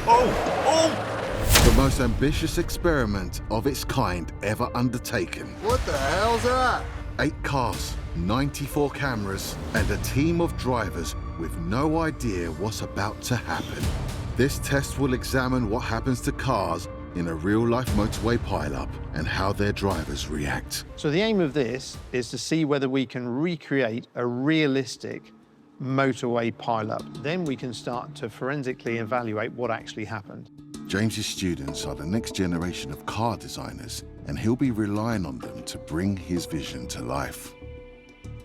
The most ambitious experiment of its kind ever undertaken. What the hell's that? 8 cars, 94 cameras, and a team of drivers with no idea what's about to happen. This test will examine what happens to cars in a real-life motorway pileup and how their drivers react. So the aim of this is to see whether we can recreate a realistic motorway pileup. Then we can start to forensically evaluate what actually happened. James's students are the next generation of car designers, and he'll be relying on them to bring his vision to life.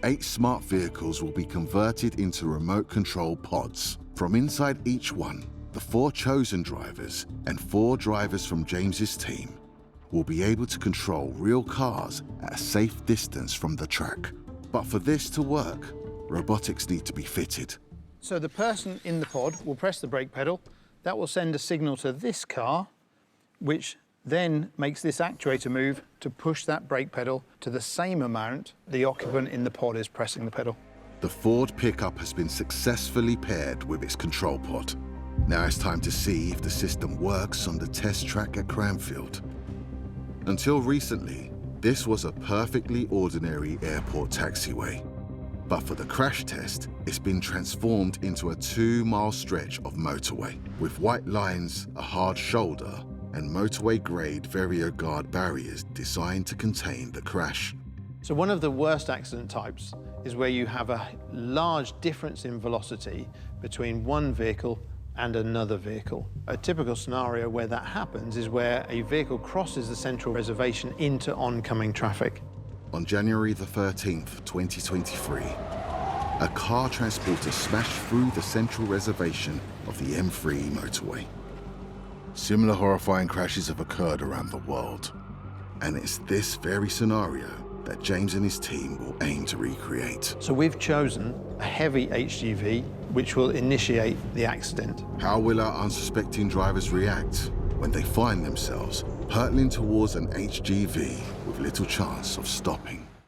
8 smart vehicles will be converted into remote control pods. From inside each one, the 4 chosen drivers and 4 drivers from James's team will be able to control real cars at a safe distance from the track. But for this to work, robotics need to be fitted. So the person in the pod will press the brake pedal. That will send a signal to this car, which then makes this actuator move to push that brake pedal to the same amount the occupant in the pod is pressing the pedal. The Ford pickup has been successfully paired with its control pod. Now it's time to see if the system works on the test track at Cranfield. Until recently, this was a perfectly ordinary airport taxiway. But for the crash test, it's been transformed into a 2-mile stretch of motorway, with white lines, a hard shoulder, and motorway-grade VarioGuard barriers designed to contain the crash. So one of the worst accident types is where you have a large difference in velocity between one vehicle and another vehicle. A typical scenario where that happens is where a vehicle crosses the central reservation into oncoming traffic. On January the 13th, 2023, a car transporter smashed through the central reservation of the M3 motorway. Similar horrifying crashes have occurred around the world, and it's this very scenario that James and his team will aim to recreate. So we've chosen a heavy HGV which will initiate the accident. How will our unsuspecting drivers react when they find themselves hurtling towards an HGV with little chance of stopping?